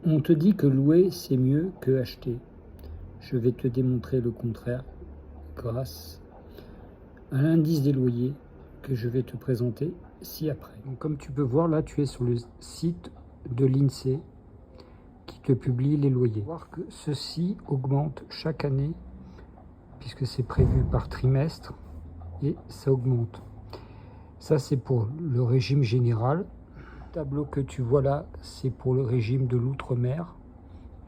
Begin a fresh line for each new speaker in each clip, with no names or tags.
On te dit que louer, c'est mieux que acheter. Je vais te démontrer le contraire grâce à l'indice des loyers que je vais te présenter ci-après. Donc, comme tu peux voir, là, tu es sur le site de l'INSEE qui te publie les loyers. Voir que ceci augmente chaque année puisque c'est prévu par trimestre et ça augmente. Ça, c'est pour le régime général. Le tableau que tu vois là, c'est pour le régime de l'outre-mer,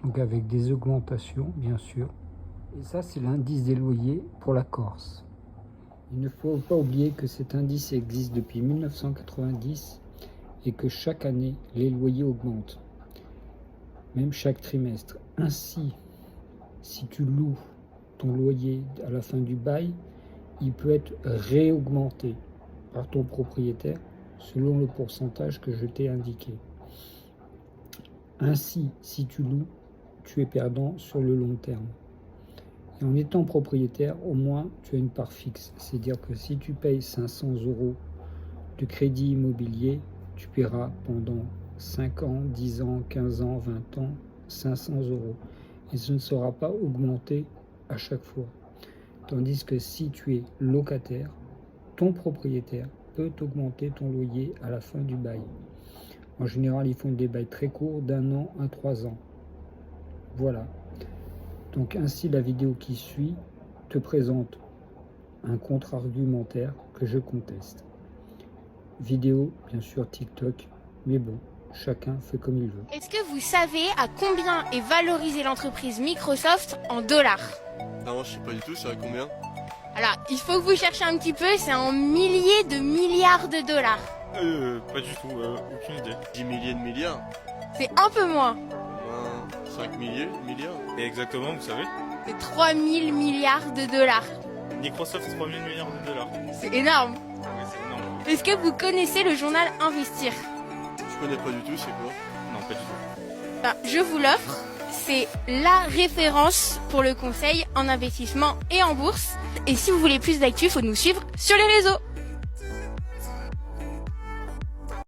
donc avec des augmentations, bien sûr. Et ça, c'est l'indice des loyers pour la Corse. Il ne faut pas oublier que cet indice existe depuis 1990 et que chaque année, les loyers augmentent, même chaque trimestre. Ainsi, si tu loues ton loyer à la fin du bail, il peut être réaugmenté par ton propriétaire selon le pourcentage que je t'ai indiqué. Ainsi, si tu loues, tu es perdant sur le long terme. Et en étant propriétaire, au moins, tu as une part fixe. C'est-à-dire que si tu payes 500 € de crédit immobilier, tu paieras pendant 5 ans, 10 ans, 15 ans, 20 ans, 500 €. Et ce ne sera pas augmenté à chaque fois. Tandis que si tu es locataire, ton propriétaire peut augmenter ton loyer à la fin du bail. En général, ils font des bails très courts, d'1 an à 3 ans. Voilà. Donc ainsi, la vidéo qui suit te présente un contre-argumentaire que je conteste. Vidéo, bien sûr, TikTok, mais bon, chacun fait comme il veut.
Est-ce que vous savez à combien est valorisée l'entreprise Microsoft en dollars?
Non, je sais pas du tout, c'est à combien?
Alors, il faut que vous cherchiez un petit peu, c'est en milliers de milliards de dollars.
Pas du tout, aucune idée.
10 milliers de milliards?
C'est un peu moins.
5 milliards?
Et exactement, vous savez?
C'est 3000 milliards de dollars.
Microsoft, 3000 milliards de dollars.
C'est énorme.
Ouais, c'est énorme.
Est-ce que vous connaissez le journal Investir?
Je connais pas du tout, c'est quoi?
Non, pas du tout.
Ben, je vous l'offre. C'est la référence pour le conseil en investissement et en bourse. Et si vous voulez plus d'actu, il faut nous suivre sur les réseaux.